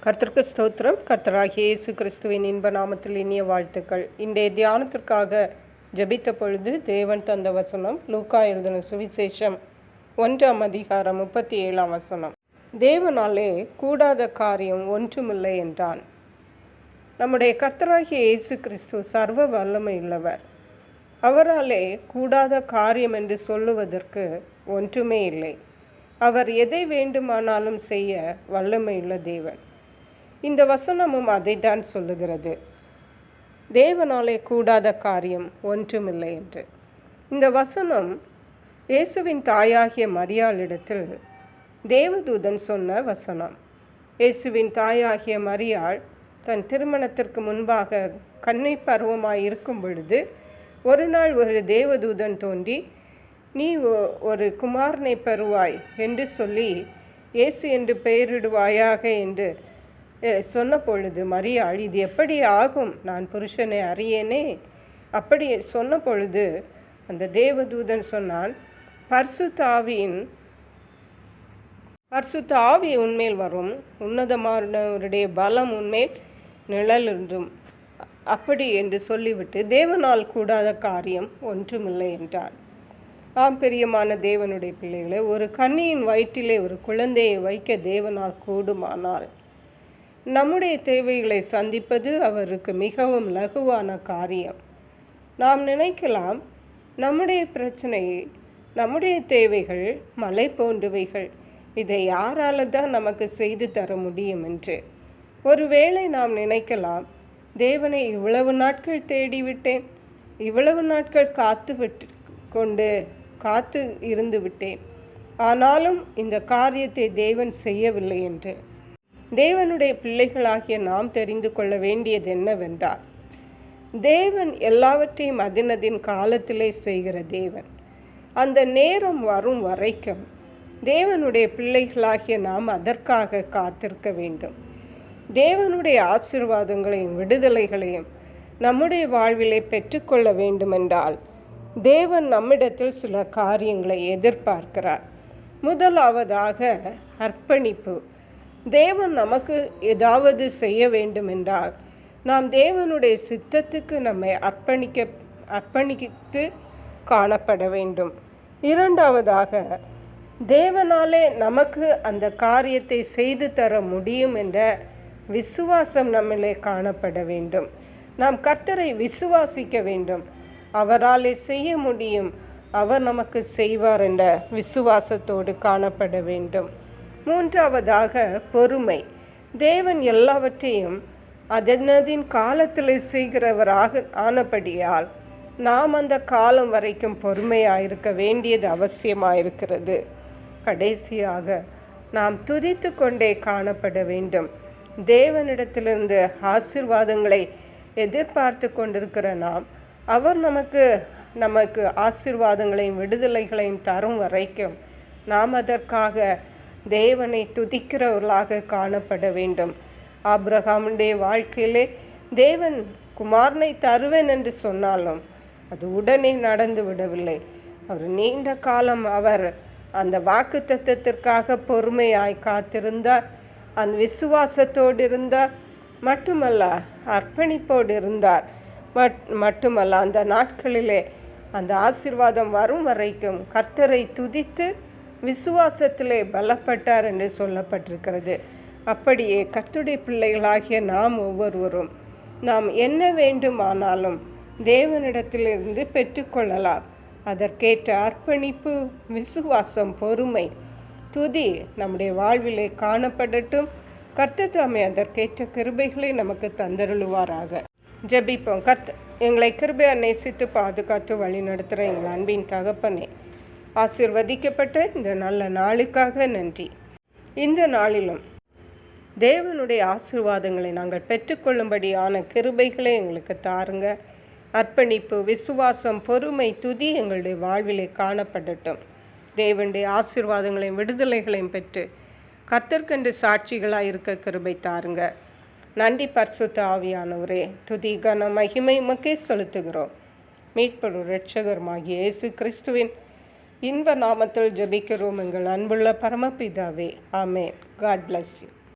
கர்த்தருக்கு ஸ்தோத்திரம். கர்த்தராகிய இயேசு கிறிஸ்துவின் இன்ப நாமத்தில் இனிய வாழ்த்துக்கள். இன்றைய தியானத்திற்காக ஜெபித்த பொழுது தேவன் தந்த வசனம் லூக்கா எழுதின சுவிசேஷம் 1:37 தேவனாலே கூடாத காரியம் ஒன்றுமில்லை என்றான். நம்முடைய கர்த்தராகிய இயேசு கிறிஸ்து சர்வ வல்லமை உள்ளவர். அவராலே கூடாத காரியம் என்று சொல்லுவதற்கு ஒன்றுமே இல்லை. அவர் எதை வேண்டுமானாலும் செய்ய வல்லமையுள்ள தேவன். இந்த வசனமும் அதை தான் சொல்லுகிறது. தேவனாலே கூடாத காரியம் ஒன்றுமில்லை என்று. இந்த வசனம் இயேசுவின் தாயாகிய மரியாளிடத்தில் தேவதூதன் சொன்ன வசனம். இயேசுவின் தாயாகிய மரியாள் தன் திருமணத்திற்கு முன்பாக கன்னி பருவமாய் இருக்கும் பொழுது ஒரு நாள் ஒரு தேவதூதன் தோன்றி, நீ ஒரு குமாரனை பெறுவாய் என்று சொல்லி இயேசு என்று பெயரிடுவாயாக என்று சொன்ன பொழுது மரியாள், இது எப்படி ஆகும், நான் புருஷனை அறியேனே. அப்படி சொன்ன பொழுது அந்த தேவதூதன் சொன்னான், பரிசுத்த ஆவி உன்மேல் வரும், உன்னதமானவருடைய பலம் உன்மேல் நிழல் என்றும் அப்படி என்று சொல்லிவிட்டு தேவனால் கூடாத காரியம் ஒன்றுமில்லை என்றான். ஆம், பிரியமான தேவனுடைய பிள்ளைகளை, ஒரு கன்னியின் வயிற்றிலே ஒரு குழந்தையை வைக்க தேவனால் கூடுமானால் நம்முடைய தேவைகளை சந்திப்பது அவருக்கு மிகவும் லகுவான காரியம். நாம் நினைக்கலாம், நம்முடைய பிரச்சனை, நம்முடைய தேவைகள் மலை போன்றவைகள், இதை யாரால தான் நமக்கு செய்து தர முடியும் என்று. ஒருவேளை நாம் நினைக்கலாம், தேவனை இவ்வளவு நாட்கள் தேடிவிட்டேன், இவ்வளவு நாட்கள் காத்து இருந்து விட்டேன், ஆனாலும் இந்த காரியத்தை தேவன் செய்யவில்லை என்று. தேவனுடைய பிள்ளைகளாகிய நாம் தெரிந்து கொள்ள வேண்டியது என்னவென்றால், தேவன் எல்லாவற்றையும் அதினதின் காலத்திலே செய்கிற தேவன். அந்த நேரம் வரும் வரைக்கும் தேவனுடைய பிள்ளைகளாகிய நாம் அதற்காக காத்திருக்க வேண்டும். தேவனுடைய ஆசீர்வாதங்களையும் விடுதலைகளையும் நம்முடைய வாழ்விலே பெற்றுக்கொள்ள வேண்டுமென்றால் தேவன் நம்மிடத்தில் சில காரியங்களை எதிர்பார்க்கிறார். முதலாவதாக அர்ப்பணிப்பு. தேவன் நமக்கு ஏதாவது செய்ய வேண்டும் என்றால் நாம் தேவனுடைய சித்தத்துக்கு நம்மை அர்ப்பணித்து காணப்பட வேண்டும். இரண்டாவதாக, தேவனாலே நமக்கு அந்த காரியத்தை செய்து தர முடியும் என்ற விசுவாசம் நம்மிலே காணப்பட வேண்டும். நாம் கர்த்தரை விசுவாசிக்க வேண்டும். அவராலே செய்ய முடியும், அவர் நமக்கு செய்வார் என்ற விசுவாசத்தோடு காணப்பட வேண்டும். மூன்றாவதாக பொறுமை. தேவன் எல்லாவற்றையும் அதனதின் காலத்தில் செய்கிறவராக ஆனபடியால் நாம் அந்த காலம் வரைக்கும் பொறுமையாயிருக்க வேண்டியது அவசியமாயிருக்கிறது. கடைசியாக நாம் துதித்து கொண்டே காணப்பட வேண்டும். தேவனிடத்திலிருந்து ஆசீர்வாதங்களை எதிர்பார்த்து கொண்டிருக்கிற நாம், அவர் நமக்கு ஆசீர்வாதங்களையும் விடுதலைகளையும் தரும் வரைக்கும் நாம் அதற்காக தேவனை துதிக்கிறவர்களாக காணப்பட வேண்டும். ஆபிரகாமுடைய வாழ்க்கையிலே தேவன் குமாரனை தருவேன் என்று சொன்னாலும் அது உடனே நடந்து விடவில்லை. அவர் நீண்ட காலம் அந்த வாக்கு தத்தத்திற்காக பொறுமையாய் காத்திருந்தார். அந்த விசுவாசத்தோடு இருந்தார். மட்டுமல்ல, அர்ப்பணிப்போடு இருந்தார். மட்டுமல்ல, அந்த நாட்களிலே அந்த ஆசீர்வாதம் வரும் வரைக்கும் கர்த்தரை துதித்து விசுவாசத்திலே பலப்பட்டார் என்று சொல்லப்பட்டிருக்கிறது. அப்படியே கர்த்தருடைய பிள்ளைகளாகிய நாம் ஒவ்வொருவரும் நாம் என்ன வேண்டுமானாலும் தேவனிடத்திலிருந்து பெற்றுக்கொள்ளலாம். அதற்கேற்ற அர்ப்பணிப்பு, விசுவாசம், பொறுமை, துதி நம்முடைய வாழ்விலே காணப்படட்டும். கர்த்தர் தாமே அதற்கேற்ற கிருபைகளை நமக்கு தந்தருளுவாராக. ஜெபிப்போம். எங்களை கிருபையை நேசித்து பாதுகாத்து வழி நடத்துகிற எங்கள் அன்பின் தகப்பனே, ஆசீர்வதிக்கப்பட்ட இந்த நல்ல நாளுக்காக நன்றி. இந்த நாளிலும் தேவனுடைய ஆசீர்வாதங்களை நாங்கள் பெற்றுக்கொள்ளும்படியான கிருபைகளை எங்களுக்கு தாருங்க. அர்ப்பணிப்பு, விசுவாசம், பொறுமை, துதி எங்களுடைய வாழ்விலே காணப்படட்டும். தேவனுடைய ஆசீர்வாதங்களையும் விடுதலைகளையும் பெற்று கர்த்தர்க்கென்று சாட்சிகளாக இருக்க கிருபை தாருங்க. நன்றி பரிசுத்த ஆவியானவரே. துதி, கன, மகிமை உமக்கே செலுத்துகிறோம். மீட்பரும் இரட்சகருமாகிய இயேசு கிறிஸ்துவின் இன்ப நாமத்தில் ஜெபிக்கிறோம் எங்கள் அன்புள்ள பரமபிதாவே. ஆமென். God bless you.